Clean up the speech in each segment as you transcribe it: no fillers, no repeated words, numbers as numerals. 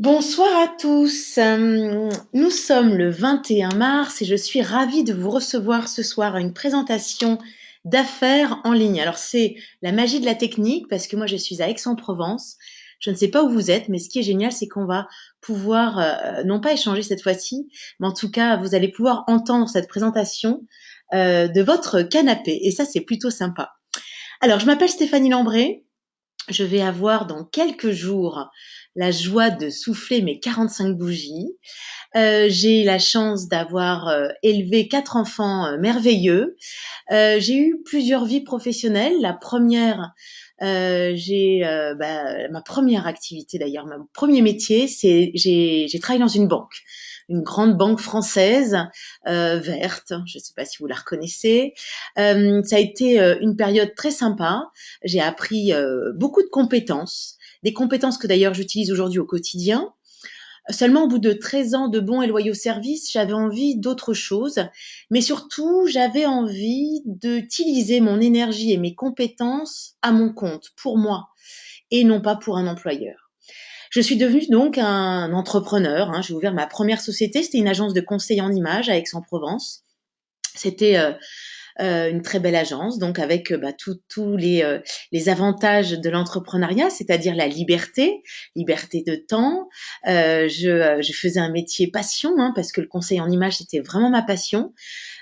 Bonsoir à tous. Nous sommes le 21 mars et je suis ravie de vous recevoir ce soir à une présentation d'affaires en ligne. Alors c'est la magie de la technique parce que moi je suis à Aix-en-Provence. Je ne sais pas où vous êtes, mais ce qui est génial, c'est qu'on va pouvoir non pas échanger cette fois-ci, mais en tout cas vous allez pouvoir entendre cette présentation de votre canapé et ça c'est plutôt sympa. Alors je m'appelle Stéphanie Lambré. Je vais avoir dans quelques jours la joie de souffler mes 45 bougies. J'ai la chance d'avoir élevé 4 enfants merveilleux. J'ai eu plusieurs vies professionnelles. La première, ma première activité d'ailleurs, mon premier métier, c'est j'ai travaillé dans une grande banque française verte. Je ne sais pas si vous la reconnaissez. Ça a été une période très sympa. J'ai appris beaucoup de compétences, des compétences que d'ailleurs j'utilise aujourd'hui au quotidien. Seulement, au bout de 13 ans de bons et loyaux services, j'avais envie d'autre chose, mais surtout, j'avais envie d'utiliser mon énergie et mes compétences à mon compte, pour moi, et non pas pour un employeur. Je suis devenue donc un entrepreneur. J'ai ouvert ma première société, c'était une agence de conseil en images à Aix-en-Provence. C'était une très belle agence, donc avec tous les avantages de l'entrepreneuriat, c'est-à-dire la liberté, liberté de temps. Je faisais un métier passion, parce que le conseil en image, c'était vraiment ma passion.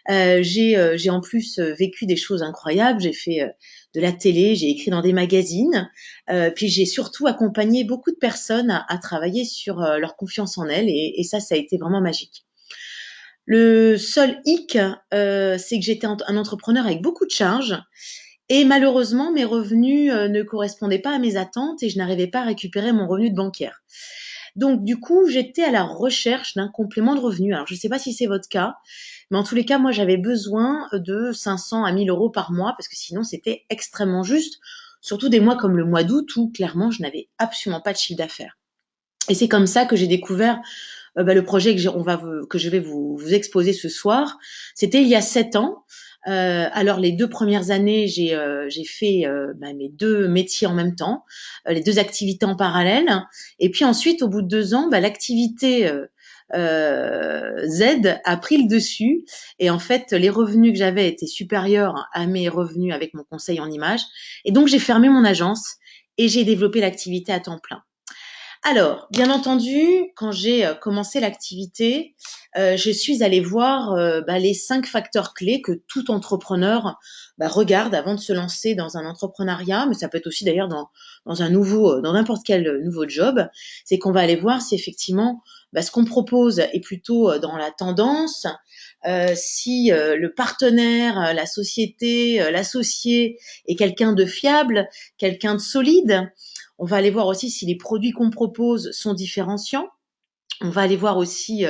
J'ai en plus vécu des choses incroyables. J'ai fait de la télé, j'ai écrit dans des magazines, puis j'ai surtout accompagné beaucoup de personnes à travailler sur leur confiance en elles, et ça a été vraiment magique. Le seul hic, c'est que j'étais un entrepreneur avec beaucoup de charges et malheureusement, mes revenus ne correspondaient pas à mes attentes et je n'arrivais pas à récupérer mon revenu de banquière. Donc, du coup, j'étais à la recherche d'un complément de revenu. Alors, je ne sais pas si c'est votre cas, mais en tous les cas, moi, j'avais besoin de 500 à 1000 euros par mois parce que sinon, c'était extrêmement juste, surtout des mois comme le mois d'août où clairement, je n'avais absolument pas de chiffre d'affaires. Et c'est comme ça que j'ai découvert le projet que je vais vous exposer ce soir. C'était il y a 7 ans. Alors les 2 premières années, j'ai fait mes 2 métiers en même temps, les 2 activités en parallèle. Et puis ensuite, au bout de 2 ans, l'activité Z a pris le dessus. Et en fait, les revenus que j'avais étaient supérieurs à mes revenus avec mon conseil en images. Et donc, j'ai fermé mon agence et j'ai développé l'activité à temps plein. Alors, bien entendu, quand j'ai commencé l'activité, je suis allée voir les 5 facteurs clés que tout entrepreneur regarde avant de se lancer dans un entrepreneuriat, mais ça peut être aussi d'ailleurs dans n'importe quel nouveau job. C'est qu'on va aller voir si effectivement ce qu'on propose est plutôt dans la tendance, si le partenaire, la société, l'associé est quelqu'un de fiable, quelqu'un de solide. On va aller voir aussi si les produits qu'on propose sont différenciants. On va aller voir aussi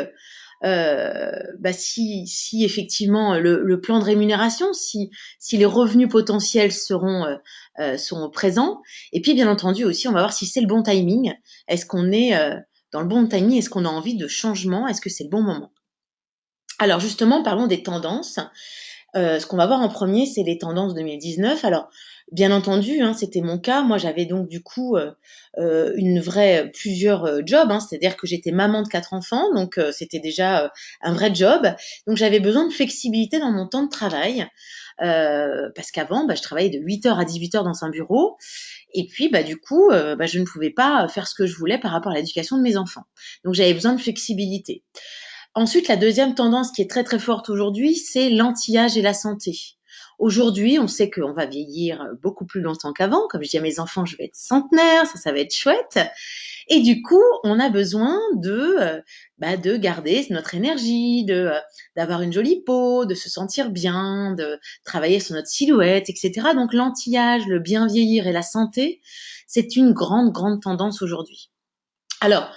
si effectivement le plan de rémunération, si les revenus potentiels seront présents. Et puis bien entendu aussi, on va voir si c'est le bon timing. Est-ce qu'on est dans le bon timing? Est-ce qu'on a envie de changement? Est-ce que c'est le bon moment? Alors justement, parlons des tendances. Ce qu'on va voir en premier, c'est les tendances 2019. Alors, bien entendu, c'était mon cas. Moi, j'avais donc du coup plusieurs jobs. C'est-à-dire que j'étais maman de 4 enfants, donc c'était déjà un vrai job. Donc, j'avais besoin de flexibilité dans mon temps de travail. Parce qu'avant, je travaillais de 8 heures à 18 heures dans un bureau. Et puis, du coup, je ne pouvais pas faire ce que je voulais par rapport à l'éducation de mes enfants. Donc, j'avais besoin de flexibilité. Ensuite, la deuxième tendance qui est très très forte aujourd'hui, c'est l'anti-âge et la santé. Aujourd'hui, on sait qu'on va vieillir beaucoup plus longtemps qu'avant. Comme je dis à mes enfants, je vais être centenaire, ça va être chouette. Et du coup, on a besoin de garder notre énergie, d'avoir une jolie peau, de se sentir bien, de travailler sur notre silhouette, etc. Donc l'anti-âge, le bien vieillir et la santé, c'est une grande, grande tendance aujourd'hui. Alors,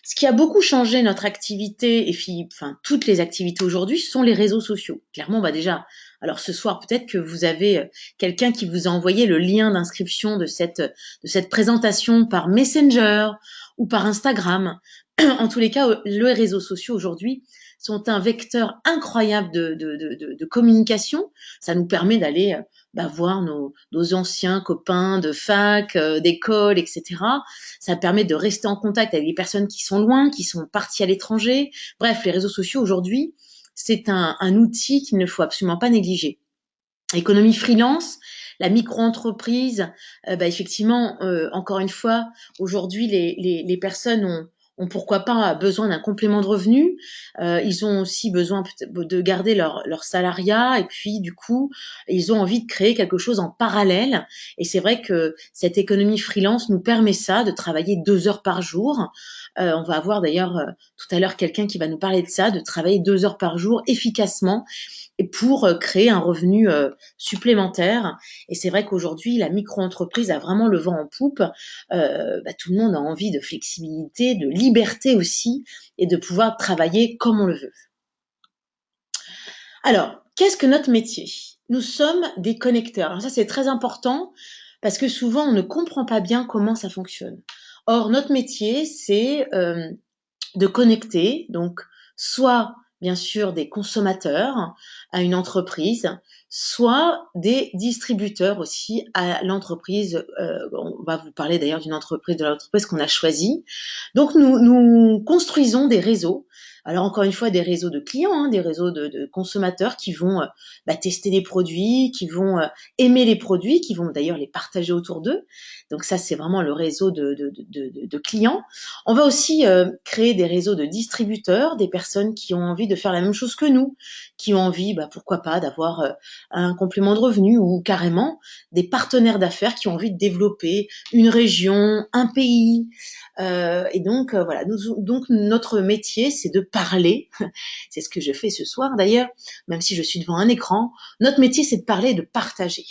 ce qui a beaucoup changé notre activité, et puis, enfin, toutes les activités aujourd'hui, sont les réseaux sociaux. Clairement, déjà, alors ce soir, peut-être que vous avez quelqu'un qui vous a envoyé le lien d'inscription de cette présentation par Messenger ou par Instagram. En tous les cas, les réseaux sociaux aujourd'hui sont un vecteur incroyable de communication. Ça nous permet d'aller voir nos anciens copains de fac, d'école, etc. Ça permet de rester en contact avec des personnes qui sont loin, qui sont parties à l'étranger. Bref, les réseaux sociaux aujourd'hui, c'est un outil qu'il ne faut absolument pas négliger. Économie freelance, la micro-entreprise, effectivement, encore une fois, aujourd'hui, les personnes ont pourquoi pas besoin d'un complément de revenu. Ils ont aussi besoin de garder leur salariat et puis du coup, ils ont envie de créer quelque chose en parallèle. Et c'est vrai que cette économie freelance nous permet ça, de travailler 2 heures par jour. On va avoir d'ailleurs tout à l'heure quelqu'un qui va nous parler de ça, de travailler 2 heures par jour efficacement et pour créer un revenu supplémentaire. Et c'est vrai qu'aujourd'hui, la micro-entreprise a vraiment le vent en poupe. Tout le monde a envie de flexibilité, de liberté aussi, et de pouvoir travailler comme on le veut. Alors, qu'est-ce que notre métier? Nous sommes des connecteurs. Alors ça, c'est très important parce que souvent, on ne comprend pas bien comment ça fonctionne. Or, notre métier, c'est de connecter, donc soit bien sûr des consommateurs à une entreprise, soit des distributeurs aussi à l'entreprise. On va vous parler d'ailleurs de l'entreprise qu'on a choisie. Donc nous construisons des réseaux. Alors encore une fois, des réseaux de clients, des réseaux de consommateurs qui vont tester des produits, qui vont aimer les produits, qui vont d'ailleurs les partager autour d'eux. Donc ça, c'est vraiment le réseau de clients. On va aussi créer des réseaux de distributeurs, des personnes qui ont envie de faire la même chose que nous, qui ont envie, pourquoi pas, d'avoir un complément de revenu ou carrément des partenaires d'affaires qui ont envie de développer une région, un pays. Et donc, voilà. Donc, notre métier, c'est de parler. C'est ce que je fais ce soir d'ailleurs, même si je suis devant un écran. Notre métier, c'est de parler et de partager.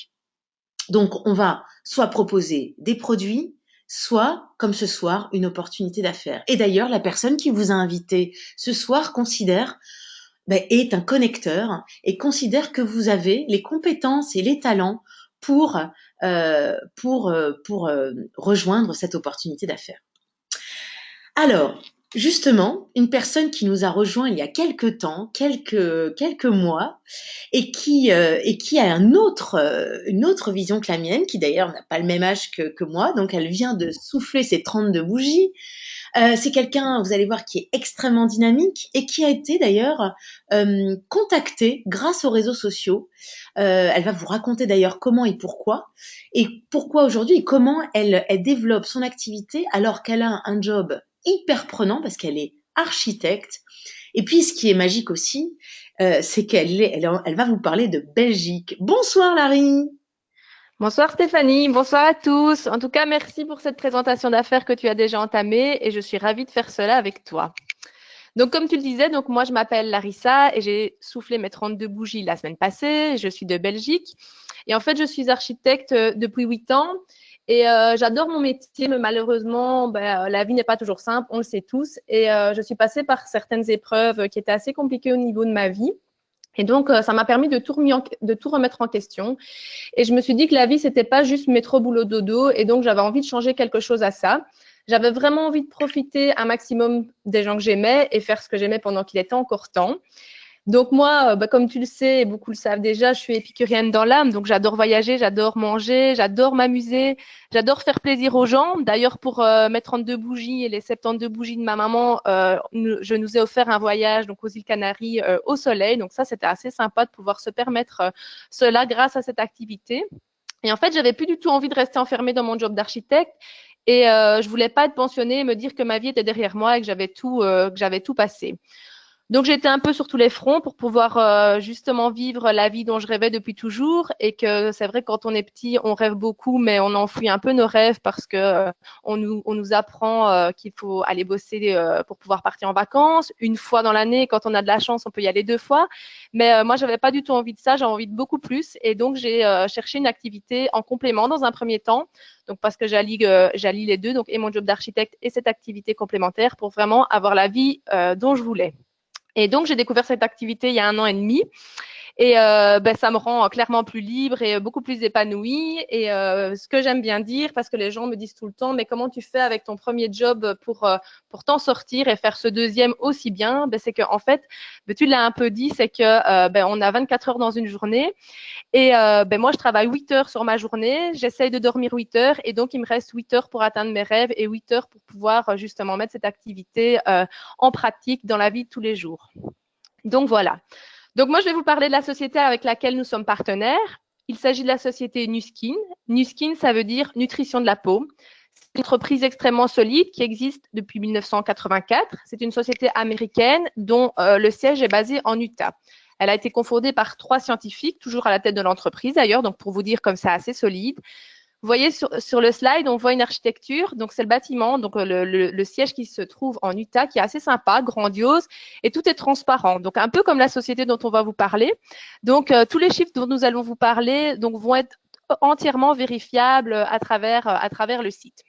Donc, on va soit proposer des produits, soit, comme ce soir, une opportunité d'affaires. Et d'ailleurs, la personne qui vous a invité ce soir considère, est un connecteur et considère que vous avez les compétences et les talents pour rejoindre cette opportunité d'affaires. Alors, justement, une personne qui nous a rejoint il y a quelques temps, quelques mois, et qui a une autre vision que la mienne, qui d'ailleurs n'a pas le même âge que moi, donc elle vient de souffler ses 32 bougies. C'est quelqu'un, vous allez voir, qui est extrêmement dynamique et qui a été d'ailleurs contactée grâce aux réseaux sociaux. Elle va vous raconter d'ailleurs comment et pourquoi aujourd'hui et comment elle développe son activité alors qu'elle a un job hyper prenant parce qu'elle est architecte. Et puis, ce qui est magique aussi, c'est elle va vous parler de Belgique. Bonsoir, Larry. Bonsoir Stéphanie, bonsoir à tous. En tout cas, merci pour cette présentation d'affaires que tu as déjà entamée et je suis ravie de faire cela avec toi. Donc, comme tu le disais, donc moi, je m'appelle Larissa et j'ai soufflé mes 32 bougies la semaine passée. Je suis de Belgique et en fait, je suis architecte depuis 8 ans et j'adore mon métier, mais malheureusement, la vie n'est pas toujours simple, on le sait tous. Et je suis passée par certaines épreuves qui étaient assez compliquées au niveau de ma vie. Et donc, ça m'a permis de tout remettre en question. Et je me suis dit que la vie, c'était pas juste métro, boulot, dodo. Et donc, j'avais envie de changer quelque chose à ça. J'avais vraiment envie de profiter un maximum des gens que j'aimais et faire ce que j'aimais pendant qu'il était encore temps. Donc moi, comme tu le sais, et beaucoup le savent déjà, je suis épicurienne dans l'âme. Donc j'adore voyager, j'adore manger, j'adore m'amuser, j'adore faire plaisir aux gens. D'ailleurs, pour mes 32 bougies et les 72 bougies de ma maman, je nous ai offert un voyage donc aux îles Canaries au soleil. Donc ça, c'était assez sympa de pouvoir se permettre cela grâce à cette activité. Et en fait, j'avais plus du tout envie de rester enfermée dans mon job d'architecte. Et je voulais pas être pensionnée et me dire que ma vie était derrière moi et que j'avais tout passé. Donc j'étais un peu sur tous les fronts pour pouvoir justement vivre la vie dont je rêvais depuis toujours et que c'est vrai que quand on est petit, on rêve beaucoup, mais on enfouit un peu nos rêves parce que on nous apprend qu'il faut aller bosser pour pouvoir partir en vacances une fois dans l'année. Quand on a de la chance, on peut y aller 2 fois. Mais moi, j'avais pas du tout envie de ça. J'avais envie de beaucoup plus et donc j'ai cherché une activité en complément dans un premier temps. Donc parce que j'allie les deux, donc et mon job d'architecte et cette activité complémentaire pour vraiment avoir la vie dont je voulais. Et donc, j'ai découvert cette activité il y a 1 an et demi. Et ça me rend clairement plus libre et beaucoup plus épanouie. Et ce que j'aime bien dire, parce que les gens me disent tout le temps, mais comment tu fais avec ton premier job pour t'en sortir et faire ce deuxième aussi bien? C'est qu'en fait, tu l'as un peu dit, c'est que on a 24 heures dans une journée. Et moi, je travaille 8 heures sur ma journée. J'essaye de dormir 8 heures. Et donc, il me reste 8 heures pour atteindre mes rêves et 8 heures pour pouvoir justement mettre cette activité en pratique dans la vie de tous les jours. Donc, voilà. Donc, moi, je vais vous parler de la société avec laquelle nous sommes partenaires. Il s'agit de la société Nuskin. Nuskin, ça veut dire nutrition de la peau. C'est une entreprise extrêmement solide qui existe depuis 1984. C'est une société américaine dont le siège est basé en Utah. Elle a été confondée par 3 scientifiques, toujours à la tête de l'entreprise d'ailleurs, donc pour vous dire comme ça, assez solide. Vous voyez sur le slide, on voit une architecture, donc c'est le bâtiment, donc le siège qui se trouve en Utah, qui est assez sympa, grandiose, et tout est transparent. Donc un peu comme la société dont on va vous parler. Donc tous les chiffres dont nous allons vous parler donc, vont être entièrement vérifiables à travers le site.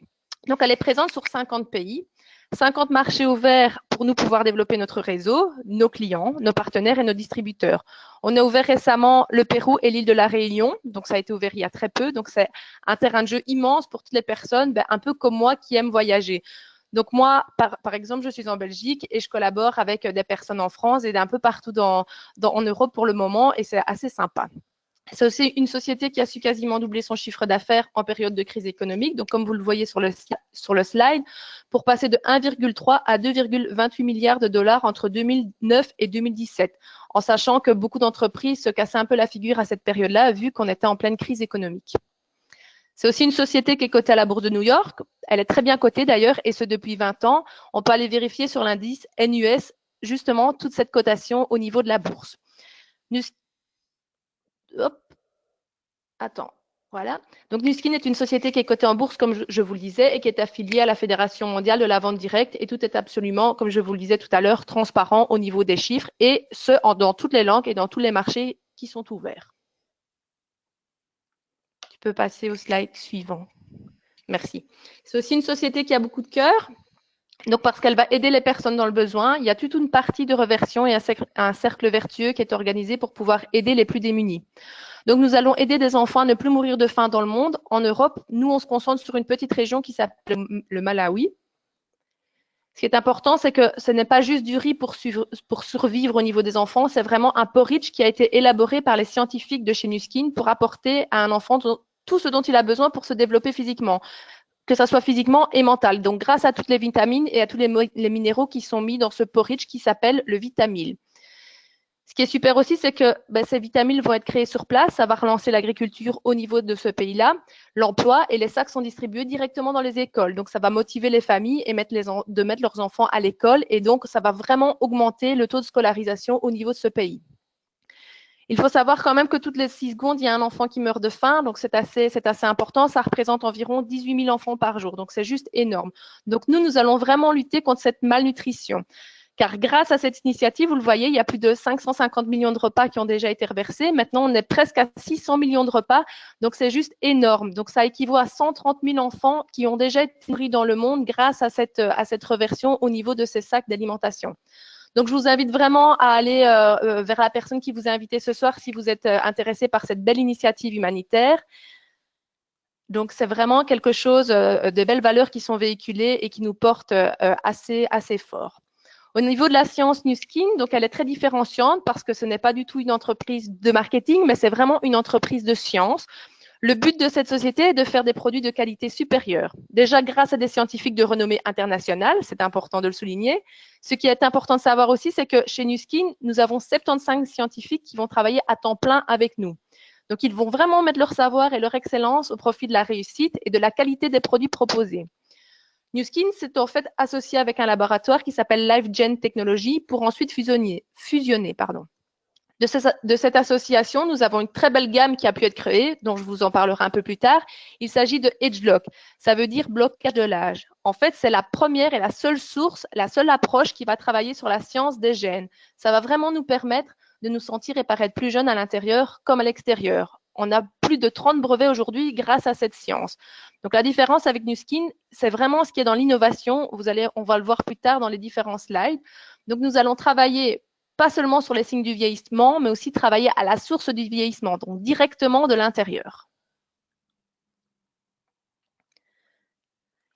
Donc elle est présente sur 50 pays. 50 marchés ouverts pour nous pouvoir développer notre réseau, nos clients, nos partenaires et nos distributeurs. On a ouvert récemment le Pérou et l'île de la Réunion, donc ça a été ouvert il y a très peu, donc c'est un terrain de jeu immense pour toutes les personnes, un peu comme moi qui aiment voyager. Donc moi, par exemple, je suis en Belgique et je collabore avec des personnes en France et d'un peu partout en Europe pour le moment et c'est assez sympa. C'est aussi une société qui a su quasiment doubler son chiffre d'affaires en période de crise économique. Donc, comme vous le voyez sur le slide, pour passer de 1,3 à 2,28 milliards de dollars entre 2009 et 2017, en sachant que beaucoup d'entreprises se cassaient un peu la figure à cette période-là, vu qu'on était en pleine crise économique. C'est aussi une société qui est cotée à la bourse de New York. Elle est très bien cotée d'ailleurs, et ce depuis 20 ans. On peut aller vérifier sur l'indice NUS, justement, toute cette cotation au niveau de la bourse. Hop. Attends, voilà. Donc Nuskin est une société qui est cotée en bourse, comme je vous le disais, et qui est affiliée à la Fédération mondiale de la vente directe. Et tout est absolument, comme je vous le disais tout à l'heure, transparent au niveau des chiffres, et ce, dans toutes les langues et dans tous les marchés qui sont ouverts. Tu peux passer au slide suivant. Merci. C'est aussi une société qui a beaucoup de cœur. Donc, parce qu'elle va aider les personnes dans le besoin, il y a toute une partie de reversion et un cercle vertueux qui est organisé pour pouvoir aider les plus démunis. Donc, nous allons aider des enfants à ne plus mourir de faim dans le monde. En Europe, nous, on se concentre sur une petite région qui s'appelle le Malawi. Ce qui est important, c'est que ce n'est pas juste du riz pour survivre au niveau des enfants, c'est vraiment un porridge qui a été élaboré par les scientifiques de chez Nuskin pour apporter à un enfant tout ce dont il a besoin pour se développer physiquement, que ça soit physiquement et mental. Donc, grâce à toutes les vitamines et à tous les minéraux qui sont mis dans ce porridge qui s'appelle le Vitamil. Ce qui est super aussi, c'est que ces vitamines vont être créées sur place. Ça va relancer l'agriculture au niveau de ce pays-là, l'emploi, et les sacs sont distribués directement dans les écoles. Donc, ça va motiver les familles et mettre leurs enfants à l'école. Et donc, ça va vraiment augmenter le taux de scolarisation au niveau de ce pays. Il faut savoir quand même que toutes les 6 secondes, il y a un enfant qui meurt de faim. Donc, c'est assez important. Ça représente environ 18 000 enfants par jour. Donc, c'est juste énorme. Donc, nous allons vraiment lutter contre cette malnutrition. Car grâce à cette initiative, vous le voyez, il y a plus de 550 millions de repas qui ont déjà été reversés. Maintenant, on est presque à 600 millions de repas. Donc, c'est juste énorme. Donc, ça équivaut à 130 000 enfants qui ont déjà été nourris dans le monde grâce à cette reversion au niveau de ces sacs d'alimentation. Donc, je vous invite vraiment à aller vers la personne qui vous a invité ce soir si vous êtes intéressé par cette belle initiative humanitaire. Donc, c'est vraiment quelque chose de belles valeurs qui sont véhiculées et qui nous portent assez fort. Au niveau de la science Nuskin, donc elle est très différenciante parce que ce n'est pas du tout une entreprise de marketing, mais c'est vraiment une entreprise de science. Le but de cette société est de faire des produits de qualité supérieure. Déjà grâce à des scientifiques de renommée internationale, c'est important de le souligner. Ce qui est important de savoir aussi, c'est que chez Nuskin, nous avons 75 scientifiques qui vont travailler à temps plein avec nous. Donc, ils vont vraiment mettre leur savoir et leur excellence au profit de la réussite et de la qualité des produits proposés. Nuskin s'est en fait associé avec un laboratoire qui s'appelle LifeGen Technology pour ensuite fusionner. De cette association, nous avons une très belle gamme qui a pu être créée, dont je vous en parlerai un peu plus tard. Il s'agit de AgeLock. Ça veut dire blocage de l'âge. En fait, c'est la première et la seule source, la seule approche qui va travailler sur la science des gènes. Ça va vraiment nous permettre de nous sentir et paraître plus jeunes à l'intérieur comme à l'extérieur. On a plus de 30 brevets aujourd'hui grâce à cette science. Donc, la différence avec Nuskin, c'est vraiment ce qui est dans l'innovation. On va le voir plus tard dans les différents slides. Donc, nous allons travailler pas seulement sur les signes du vieillissement, mais aussi travailler à la source du vieillissement, donc directement de l'intérieur.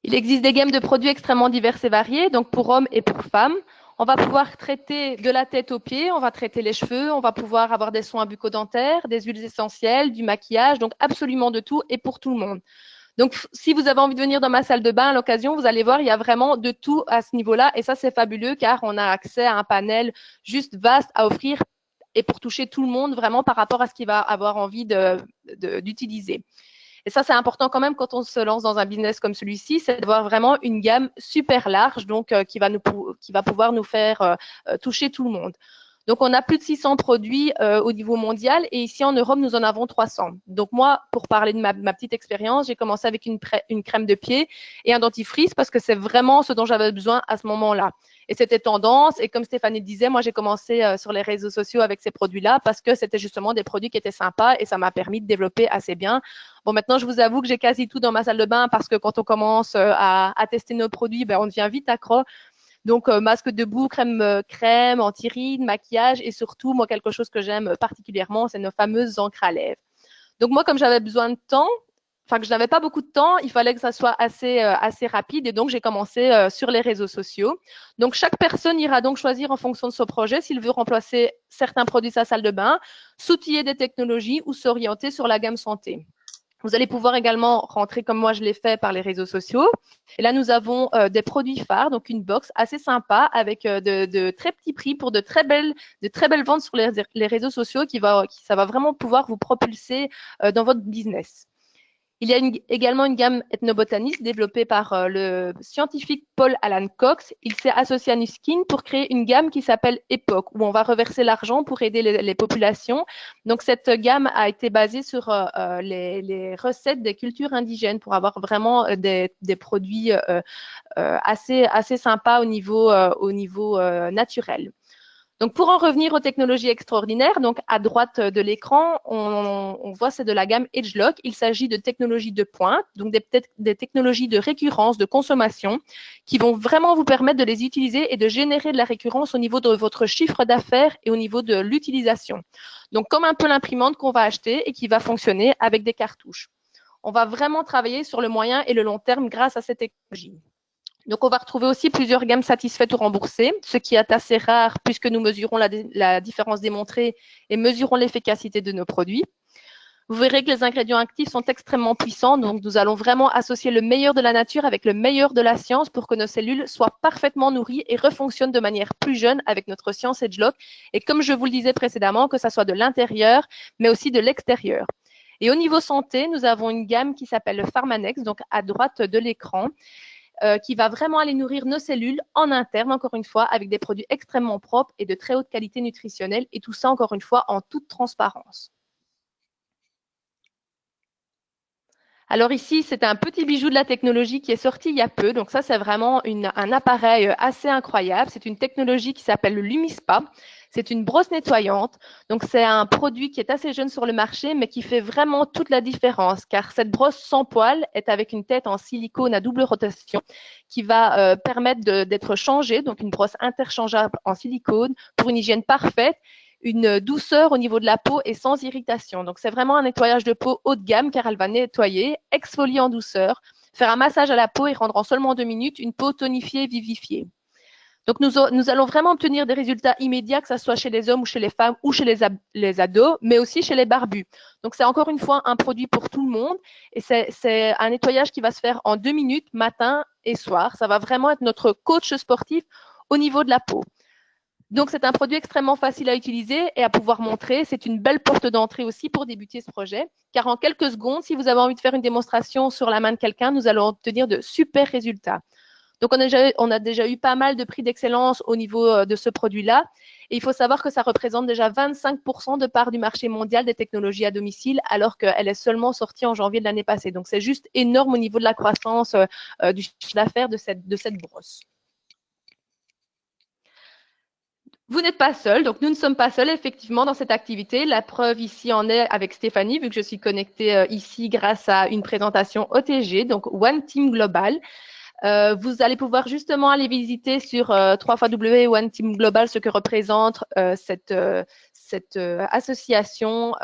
Il existe des gammes de produits extrêmement divers et variés, donc pour hommes et pour femmes. On va pouvoir traiter de la tête aux pieds, on va traiter les cheveux, on va pouvoir avoir des soins bucco-dentaires, des huiles essentielles, du maquillage, donc absolument de tout et pour tout le monde. Donc, si vous avez envie de venir dans ma salle de bain à l'occasion, vous allez voir, il y a vraiment de tout à ce niveau-là. Et ça, c'est fabuleux car on a accès à un panel juste vaste à offrir et pour toucher tout le monde vraiment par rapport à ce qu'il va avoir envie d'utiliser. Et ça, c'est important quand même quand on se lance dans un business comme celui-ci, c'est d'avoir vraiment une gamme super large, donc qui va pouvoir nous faire toucher tout le monde. Donc, on a plus de 600 produits au niveau mondial et ici en Europe, nous en avons 300. Donc, moi, pour parler de ma petite expérience, j'ai commencé avec une crème de pied et un dentifrice parce que c'est vraiment ce dont j'avais besoin à ce moment-là. Et c'était tendance. Et comme Stéphanie disait, moi, j'ai commencé sur les réseaux sociaux avec ces produits-là parce que c'était justement des produits qui étaient sympas et ça m'a permis de développer assez bien. Bon, maintenant, je vous avoue que j'ai quasi tout dans ma salle de bain parce que quand on commence à tester nos produits, ben, on devient vite accro. Donc, masque de boue, crème, anti-rides, maquillage et surtout, moi, quelque chose que j'aime particulièrement, c'est nos fameuses encres à lèvres. Donc, moi, comme j'avais besoin de temps, enfin que je n'avais pas beaucoup de temps, il fallait que ça soit assez rapide et donc j'ai commencé sur les réseaux sociaux. Donc, chaque personne ira donc choisir en fonction de son projet s'il veut remplacer certains produits de sa salle de bain, s'outiller des technologies ou s'orienter sur la gamme santé. Vous allez pouvoir également rentrer comme moi je l'ai fait par les réseaux sociaux. Et là, nous avons des produits phares, donc une box assez sympa avec de très petits prix pour de très belles ventes sur les réseaux sociaux ça va vraiment pouvoir vous propulser dans votre business. Il y a également une gamme ethnobotaniste développée par le scientifique Paul Alan Cox. Il s'est associé à Nuskin pour créer une gamme qui s'appelle Époque, où on va reverser l'argent pour aider les populations. Donc, cette gamme a été basée sur les recettes des cultures indigènes pour avoir vraiment des produits assez sympas au niveau naturel. Donc, pour en revenir aux technologies extraordinaires, donc à droite de l'écran, on voit c'est de la gamme EdgeLock. Il s'agit de technologies de pointe, donc des technologies de récurrence, de consommation, qui vont vraiment vous permettre de les utiliser et de générer de la récurrence au niveau de votre chiffre d'affaires et au niveau de l'utilisation. Donc, comme un peu l'imprimante qu'on va acheter et qui va fonctionner avec des cartouches. On va vraiment travailler sur le moyen et le long terme grâce à cette technologie. Donc, on va retrouver aussi plusieurs gammes satisfaites ou remboursées, ce qui est assez rare puisque nous mesurons la différence démontrée et mesurons l'efficacité de nos produits. Vous verrez que les ingrédients actifs sont extrêmement puissants, donc nous allons vraiment associer le meilleur de la nature avec le meilleur de la science pour que nos cellules soient parfaitement nourries et refonctionnent de manière plus jeune avec notre science EdgeLock. Et comme je vous le disais précédemment, que ça soit de l'intérieur, mais aussi de l'extérieur. Et au niveau santé, nous avons une gamme qui s'appelle le Pharmanex, donc à droite de l'écran, qui va vraiment aller nourrir nos cellules en interne, encore une fois, avec des produits extrêmement propres et de très haute qualité nutritionnelle, et tout ça, encore une fois, en toute transparence. Alors ici, c'est un petit bijou de la technologie qui est sorti il y a peu. Donc ça, c'est vraiment un appareil assez incroyable. C'est une technologie qui s'appelle le Lumispa. C'est une brosse nettoyante. Donc c'est un produit qui est assez jeune sur le marché, mais qui fait vraiment toute la différence, car cette brosse sans poil est avec une tête en silicone à double rotation qui va permettre d'être changée. Donc une brosse interchangeable en silicone pour une hygiène parfaite, une douceur au niveau de la peau et sans irritation. Donc, c'est vraiment un nettoyage de peau haut de gamme car elle va nettoyer, exfolier en douceur, faire un massage à la peau et rendre en seulement 2 minutes une peau tonifiée et vivifiée. Donc, nous allons vraiment obtenir des résultats immédiats, que ce soit chez les hommes ou chez les femmes ou chez les ados, mais aussi chez les barbus. Donc, c'est encore une fois un produit pour tout le monde et c'est un nettoyage qui va se faire en 2 minutes, matin et soir. Ça va vraiment être notre coach sportif au niveau de la peau. Donc, c'est un produit extrêmement facile à utiliser et à pouvoir montrer. C'est une belle porte d'entrée aussi pour débuter ce projet, car en quelques secondes, si vous avez envie de faire une démonstration sur la main de quelqu'un, nous allons obtenir de super résultats. Donc, on a déjà eu pas mal de prix d'excellence au niveau de ce produit-là. Et il faut savoir que ça représente déjà 25% de part du marché mondial des technologies à domicile, alors qu'elle est seulement sortie en janvier de l'année passée. Donc, c'est juste énorme au niveau de la croissance du chiffre d'affaires de cette brosse. Vous n'êtes pas seul, donc nous ne sommes pas seuls effectivement dans cette activité. La preuve ici en est avec Stéphanie, vu que je suis connectée ici grâce à une présentation OTG, donc One Team Global. Vous allez pouvoir justement aller visiter sur 3 One Team Global ce que représente cette association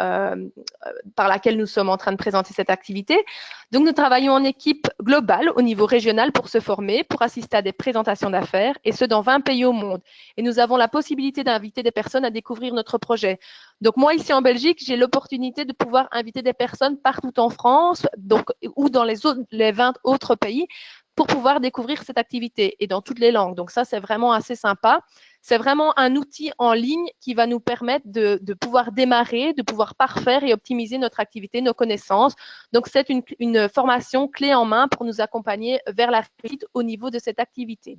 par laquelle nous sommes en train de présenter cette activité. Donc, nous travaillons en équipe globale au niveau régional pour se former, pour assister à des présentations d'affaires, et ce, dans 20 pays au monde. Et nous avons la possibilité d'inviter des personnes à découvrir notre projet. Donc, moi, ici en Belgique, j'ai l'opportunité de pouvoir inviter des personnes partout en France donc, ou dans les 20 autres pays pour pouvoir découvrir cette activité et dans toutes les langues. Donc ça, c'est vraiment assez sympa. C'est vraiment un outil en ligne qui va nous permettre de pouvoir démarrer, de pouvoir parfaire et optimiser notre activité, nos connaissances. Donc c'est une formation clé en main pour nous accompagner vers la réussite au niveau de cette activité.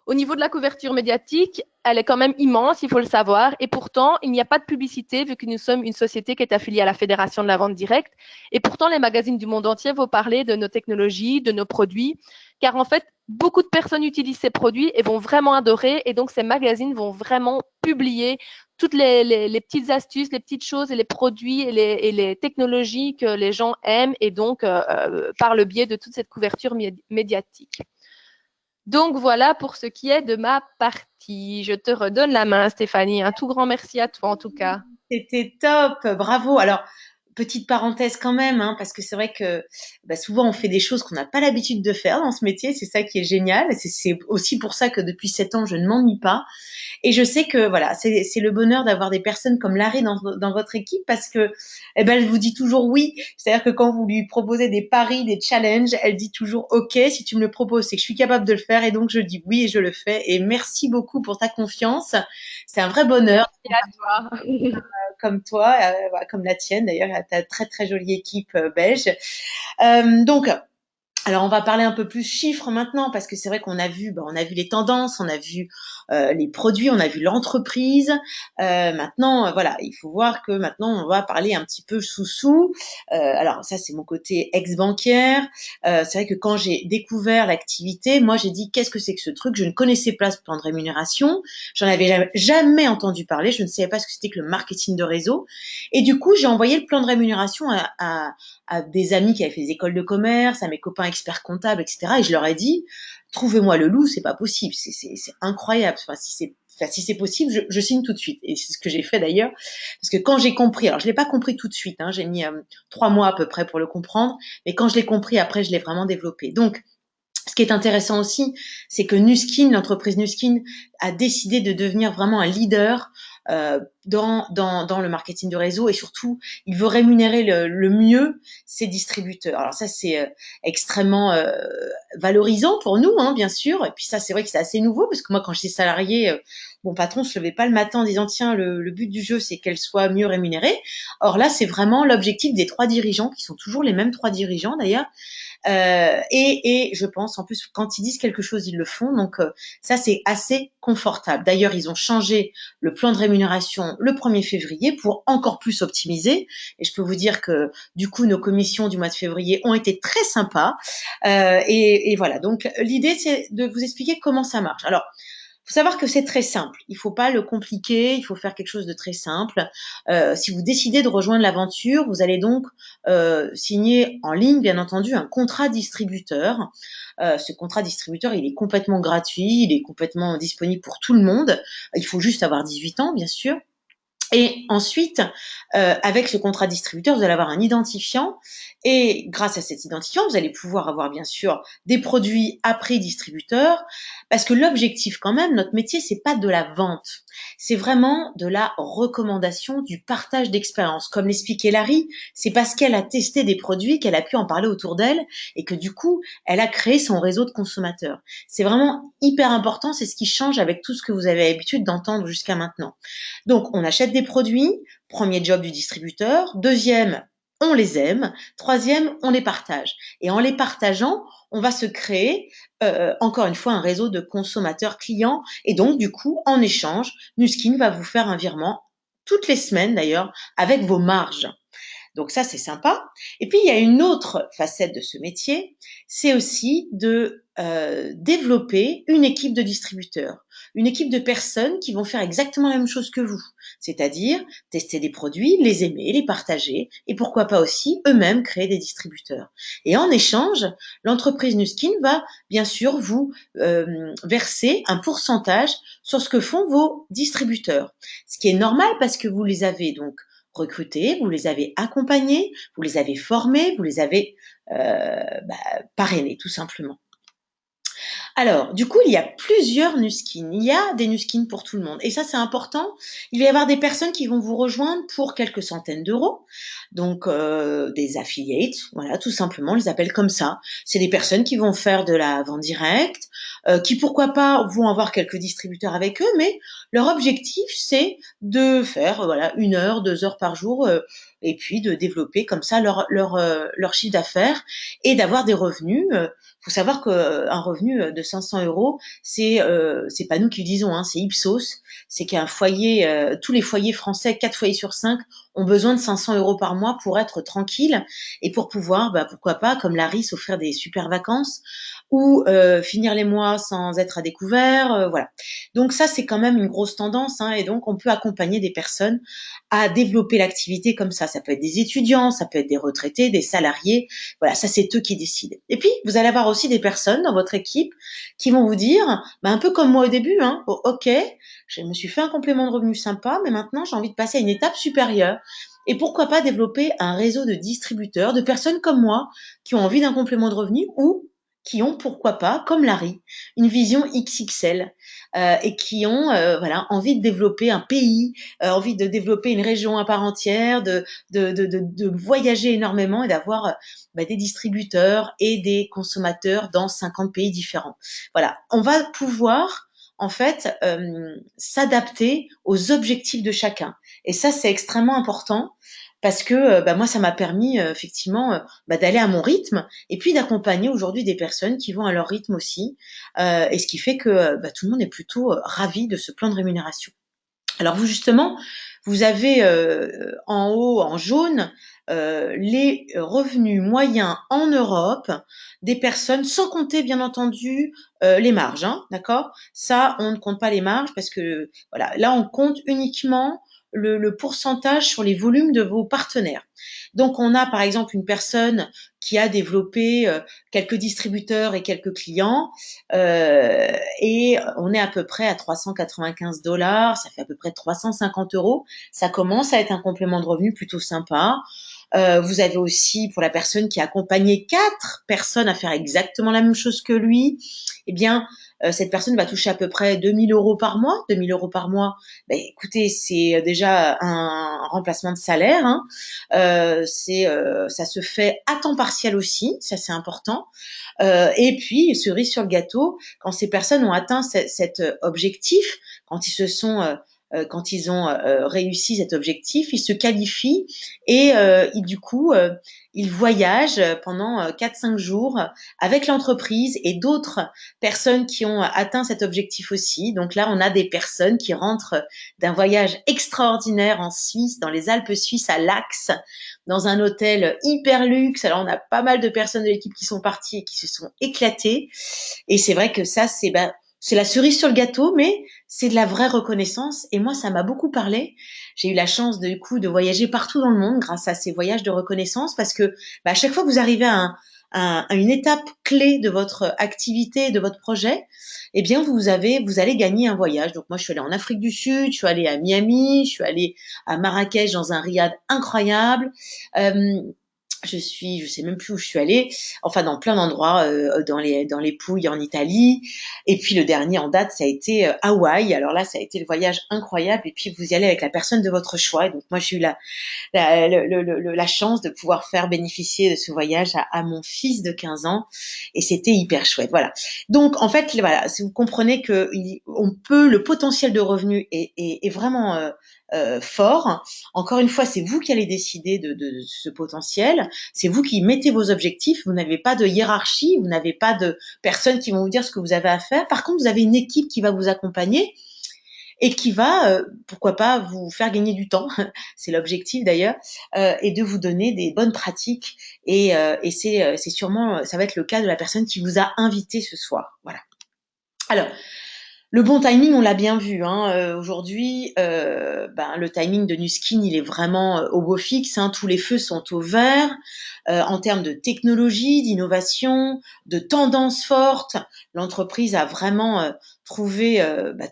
Au niveau de la couverture médiatique, elle est quand même immense, il faut le savoir. Et pourtant, il n'y a pas de publicité vu que nous sommes une société qui est affiliée à la Fédération de la vente directe. Et pourtant, les magazines du monde entier vont parler de nos technologies, de nos produits. Car en fait, beaucoup de personnes utilisent ces produits et vont vraiment adorer. Et donc, ces magazines vont vraiment publier toutes les petites astuces, les petites choses et les produits et les technologies que les gens aiment. Et donc, par le biais de toute cette couverture médiatique. Donc voilà pour ce qui est de ma partie. Je te redonne la main, Stéphanie. Un tout grand merci à toi en tout cas. C'était top, bravo. Alors, petite parenthèse quand même, hein, parce que c'est vrai que souvent on fait des choses qu'on n'a pas l'habitude de faire dans ce métier. C'est ça qui est génial. C'est aussi pour ça que depuis 7 ans, je ne m'ennuie pas. Et je sais que voilà, c'est le bonheur d'avoir des personnes comme Larry dans votre équipe parce que elle vous dit toujours oui. C'est-à-dire que quand vous lui proposez des paris, des challenges, elle dit toujours OK. Si tu me le proposes, c'est que je suis capable de le faire et donc je dis oui et je le fais. Et merci beaucoup pour ta confiance. C'est un vrai bonheur. Merci à toi. Comme toi, comme la tienne d'ailleurs, ta très très jolie équipe belge. Donc, alors on va parler un peu plus chiffres maintenant parce que c'est vrai qu'on a vu, on a vu les tendances, on a vu les produits, on a vu l'entreprise. Maintenant, voilà, il faut voir que maintenant on va parler un petit peu sous-sous. Alors ça c'est mon côté ex-bancaire. C'est vrai que quand j'ai découvert l'activité, moi j'ai dit qu'est-ce que c'est que ce truc. Je ne connaissais pas ce plan de rémunération, j'en avais jamais entendu parler, je ne savais pas ce que c'était que le marketing de réseau. Et du coup j'ai envoyé le plan de rémunération à des amis qui avaient fait des écoles de commerce, à mes copains experts comptables, etc. Et je leur ai dit, trouvez-moi le loup, c'est pas possible, c'est incroyable. Enfin, si c'est possible, je signe tout de suite. Et c'est ce que j'ai fait d'ailleurs, parce que quand j'ai compris, alors je l'ai pas compris tout de suite, hein, j'ai mis 3 mois à peu près pour le comprendre, mais quand je l'ai compris, après je l'ai vraiment développé. Donc, ce qui est intéressant aussi, c'est que Nuskin, l'entreprise Nuskin, a décidé de devenir vraiment un leader dans le marketing de réseau et surtout, il veut rémunérer le mieux ses distributeurs. Alors ça, c'est extrêmement valorisant pour nous, hein, bien sûr. Et puis ça, c'est vrai que c'est assez nouveau parce que moi, quand j'étais salarié, mon patron se levait pas le matin en disant tiens, le but du jeu, c'est qu'elle soit mieux rémunérée. Or là, c'est vraiment l'objectif des 3 dirigeants, qui sont toujours les mêmes 3 dirigeants d'ailleurs. Et je pense, en plus, quand ils disent quelque chose, ils le font. Donc, ça, c'est assez confortable. D'ailleurs, ils ont changé le plan de rémunération le 1er février pour encore plus optimiser. Et je peux vous dire que, du coup, nos commissions du mois de février ont été très sympas. Et voilà. Donc, l'idée, c'est de vous expliquer comment ça marche. Alors, faut savoir que c'est très simple. Il faut pas le compliquer. Il faut faire quelque chose de très simple. Si vous décidez de rejoindre l'aventure, vous allez donc signer en ligne, bien entendu, un contrat distributeur. Ce contrat distributeur, il est complètement gratuit, il est complètement disponible pour tout le monde. Il faut juste avoir 18 ans, bien sûr. Et ensuite, avec ce contrat distributeur, vous allez avoir un identifiant et grâce à cet identifiant, vous allez pouvoir avoir bien sûr des produits à prix distributeur parce que l'objectif quand même, notre métier, c'est pas de la vente. C'est vraiment de la recommandation, du partage d'expérience. Comme l'expliquait Larry, c'est parce qu'elle a testé des produits qu'elle a pu en parler autour d'elle et que du coup, elle a créé son réseau de consommateurs. C'est vraiment hyper important, c'est ce qui change avec tout ce que vous avez l'habitude d'entendre jusqu'à maintenant. Donc, on achète des produits, premier job du distributeur, deuxième, on les aime, troisième, on les partage. Et en les partageant, on va se créer, encore une fois, un réseau de consommateurs clients. Et donc, du coup, en échange, Nuskin va vous faire un virement toutes les semaines d'ailleurs, avec vos marges. Donc ça, c'est sympa. Et puis, il y a une autre facette de ce métier, c'est aussi de développer une équipe de distributeurs, une équipe de personnes qui vont faire exactement la même chose que vous, c'est-à-dire tester des produits, les aimer, les partager et pourquoi pas aussi eux-mêmes créer des distributeurs. Et en échange, l'entreprise Nuskin va bien sûr vous verser un pourcentage sur ce que font vos distributeurs, ce qui est normal parce que vous les avez donc recrutés, vous les avez accompagnés, vous les avez formés, vous les avez parrainés tout simplement. Alors, du coup, il y a plusieurs Nuskin. Il y a des Nuskin pour tout le monde. Et ça, c'est important. Il va y avoir des personnes qui vont vous rejoindre pour quelques centaines d'euros. Donc, des affiliates, voilà, tout simplement, on les appelle comme ça. C'est des personnes qui vont faire de la vente directe, qui, pourquoi pas, vont avoir quelques distributeurs avec eux, mais leur objectif, c'est de faire, voilà, 1 heure, 2 heures par jour, et puis de développer comme ça leur chiffre d'affaires et d'avoir des revenus. Faut savoir qu'un revenu de 500 euros, c'est pas nous qui le disons, hein, c'est Ipsos. C'est qu'un foyer, tous les foyers français, 4 foyers sur 5, ont besoin de 500 euros par mois pour être tranquilles et pour pouvoir, pourquoi pas, comme Larry, s'offrir des super vacances ou finir les mois sans être à découvert, voilà. Donc ça, c'est quand même une grosse tendance, hein, et donc on peut accompagner des personnes à développer l'activité comme ça. Ça peut être des étudiants, ça peut être des retraités, des salariés. Voilà, ça c'est eux qui décident. Et puis, vous allez avoir aussi des personnes dans votre équipe qui vont vous dire, un peu comme moi au début, hein, oh, ok, je me suis fait un complément de revenu sympa, mais maintenant j'ai envie de passer à une étape supérieure. Et pourquoi pas développer un réseau de distributeurs, de personnes comme moi qui ont envie d'un complément de revenu ou qui ont, pourquoi pas, comme Larry, une vision XXL et qui ont voilà, envie de développer un pays, envie de développer une région à part entière, de voyager énormément et d'avoir des distributeurs et des consommateurs dans 50 pays différents. Voilà, on va pouvoir en fait s'adapter aux objectifs de chacun. Et ça, c'est extrêmement important parce que moi, ça m'a permis effectivement d'aller à mon rythme et puis d'accompagner aujourd'hui des personnes qui vont à leur rythme aussi. Et ce qui fait que tout le monde est plutôt ravi de ce plan de rémunération. Alors vous justement, vous avez en haut en jaune les revenus moyens en Europe des personnes, sans compter bien entendu les marges, hein, d'accord? Ça, on ne compte pas les marges parce que voilà, là on compte uniquement le pourcentage sur les volumes de vos partenaires. Donc on a par exemple une personne qui a développé quelques distributeurs et quelques clients et on est à peu près à 395 $, ça fait à peu près 350 euros. Ça commence à être un complément de revenu plutôt sympa. Vous avez aussi, pour la personne qui a accompagné 4 personnes à faire exactement la même chose que lui, eh bien, cette personne va toucher à peu près 2000 euros par mois. 2000 euros par mois, écoutez, c'est déjà un remplacement de salaire. Hein. Ça se fait à temps partiel aussi, ça c'est important. Et puis, cerise sur le gâteau, quand ces personnes ont atteint cet objectif, quand ils se sont quand ils ont réussi cet objectif, ils se qualifient et du coup, ils voyagent pendant 4-5 jours avec l'entreprise et d'autres personnes qui ont atteint cet objectif aussi. Donc là, on a des personnes qui rentrent d'un voyage extraordinaire en Suisse, dans les Alpes suisses à Lax, dans un hôtel hyper luxe. Alors, on a pas mal de personnes de l'équipe qui sont parties et qui se sont éclatées. Et c'est vrai que ça, c'est la cerise sur le gâteau, mais c'est de la vraie reconnaissance. Et moi, ça m'a beaucoup parlé. J'ai eu la chance, du coup, de voyager partout dans le monde grâce à ces voyages de reconnaissance parce que à chaque fois que vous arrivez à une étape clé de votre activité, de votre projet, eh bien, vous allez gagner un voyage. Donc, moi, je suis allée en Afrique du Sud, je suis allée à Miami, je suis allée à Marrakech dans un riad incroyable. Je sais même plus où je suis allée, enfin dans plein d'endroits, dans les Pouilles en Italie. Et puis le dernier en date, ça a été Hawaï. Alors là, ça a été le voyage incroyable. Et puis vous y allez avec la personne de votre choix. Et donc moi, j'ai eu la chance de pouvoir faire bénéficier de ce voyage à mon fils de 15 ans. Et c'était hyper chouette. Voilà. Donc en fait, voilà, si vous comprenez que le potentiel de revenu est vraiment fort. Encore une fois, c'est vous qui allez décider de ce potentiel. C'est vous qui mettez vos objectifs. Vous n'avez pas de hiérarchie. Vous n'avez pas de personnes qui vont vous dire ce que vous avez à faire. Par contre, vous avez une équipe qui va vous accompagner. et qui va, pourquoi pas, vous faire gagner du temps, c'est l'objectif d'ailleurs, et de vous donner des bonnes pratiques. Et c'est sûrement, ça va être le cas de la personne qui vous a invité ce soir. Voilà. Alors, le bon timing, on l'a bien vu. Hein. Aujourd'hui, le timing de Nuskin, il est vraiment au beau fixe. Hein. Tous les feux sont au vert en termes de technologie, d'innovation, de tendances fortes. L'entreprise a vraiment trouvé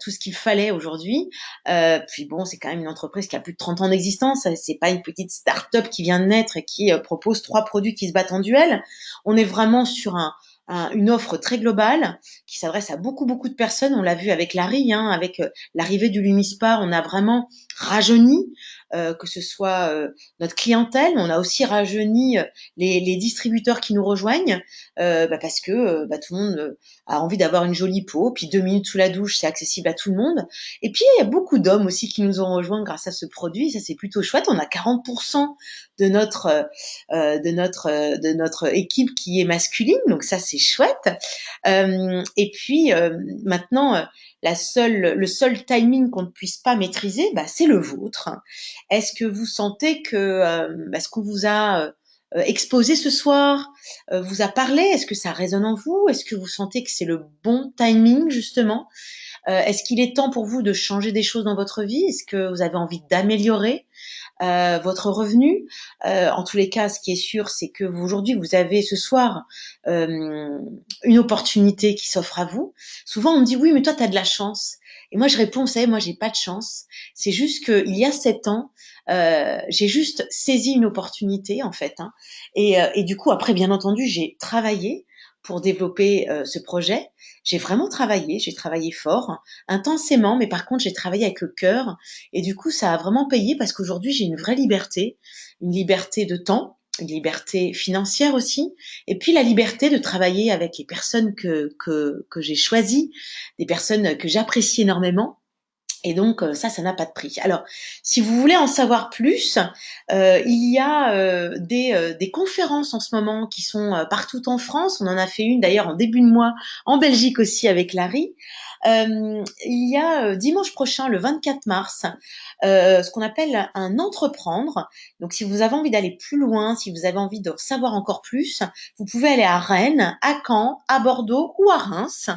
tout ce qu'il fallait aujourd'hui. Puis bon, c'est quand même une entreprise qui a plus de 30 ans d'existence. C'est pas une petite start-up qui vient de naître et qui propose 3 produits qui se battent en duel. On est vraiment sur une offre très globale qui s'adresse à beaucoup, beaucoup de personnes. On l'a vu avec Larry, hein, avec l'arrivée du Lumispar, on a vraiment rajeuni, que ce soit notre clientèle, on a aussi rajeuni les distributeurs qui nous rejoignent, parce que tout le monde a envie d'avoir une jolie peau, puis 2 minutes sous la douche, c'est accessible à tout le monde. Et puis, il y a beaucoup d'hommes aussi qui nous ont rejoints grâce à ce produit, ça c'est plutôt chouette. On a 40% de notre équipe qui est masculine, donc ça c'est chouette. Et puis maintenant, le seul timing qu'on ne puisse pas maîtriser, c'est le vôtre. Est-ce que vous sentez que ce qu'on vous a exposé ce soir vous a parlé? Est-ce que ça résonne en vous? Est-ce que vous sentez que c'est le bon timing justement? Est-ce qu'il est temps pour vous de changer des choses dans votre vie? Est-ce que vous avez envie d'améliorer votre revenu? En tous les cas, ce qui est sûr, c'est que aujourd'hui, vous avez ce soir une opportunité qui s'offre à vous. Souvent, on me dit oui, mais toi, tu as de la chance. Et moi, je réponds, vous savez, moi, j'ai pas de chance. C'est juste qu'il y a 7 ans, j'ai juste saisi une opportunité, en fait. Hein. Et du coup, après, bien entendu, j'ai travaillé pour développer ce projet. J'ai vraiment travaillé, j'ai travaillé fort, hein, intensément, mais par contre, j'ai travaillé avec le cœur. Et du coup, ça a vraiment payé parce qu'aujourd'hui, j'ai une liberté de temps, une liberté financière aussi, et puis la liberté de travailler avec les personnes que j'ai choisies, des personnes que j'apprécie énormément. Et donc ça n'a pas de prix. Alors, si vous voulez en savoir plus, il y a des conférences en ce moment qui sont partout en France. On en a fait une d'ailleurs en début de mois en Belgique aussi avec Larry. Il y a dimanche prochain, le 24 mars, ce qu'on appelle un entreprendre. Donc, si vous avez envie d'aller plus loin, si vous avez envie de savoir encore plus, vous pouvez aller à Rennes, à Caen, à Bordeaux ou à Reims.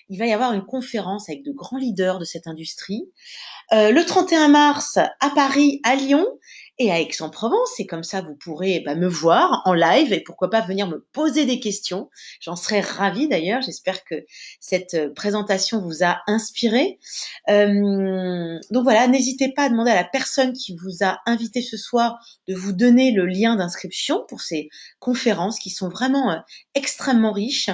Il va y avoir une conférence avec de grands leaders de cette industrie. Le 31 mars, à Paris, à Lyon et à Aix-en-Provence. Et comme ça, vous pourrez me voir en live et pourquoi pas venir me poser des questions. J'en serais ravie d'ailleurs. J'espère que cette présentation vous a inspiré. Donc voilà, n'hésitez pas à demander à la personne qui vous a invité ce soir de vous donner le lien d'inscription pour ces conférences qui sont vraiment extrêmement riches.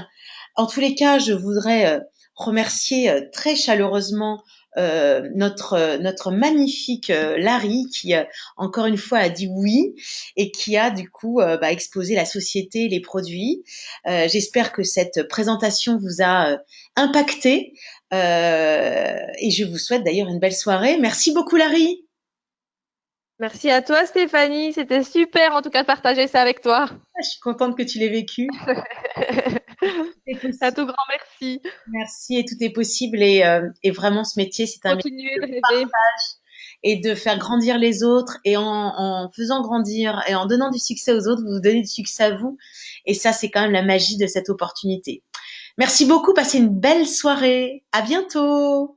En tous les cas, je voudrais remercier très chaleureusement notre magnifique Larry qui encore une fois a dit oui et qui a du coup exposé la société, les produits. J'espère que cette présentation vous a impacté et je vous souhaite d'ailleurs une belle soirée. Merci beaucoup Larry. Merci à toi, Stéphanie. C'était super, en tout cas, de partager ça avec toi. Je suis contente que tu l'aies vécu. C'est Un possible. tout grand merci. Merci et tout est possible et vraiment ce métier c'est un métier Continuez de de rêver. et de faire grandir les autres et en faisant grandir et en donnant du succès aux autres, vous vous donnez du succès à vous. Et ça, c'est quand même la magie de cette opportunité. Merci beaucoup, passez une belle soirée. À bientôt.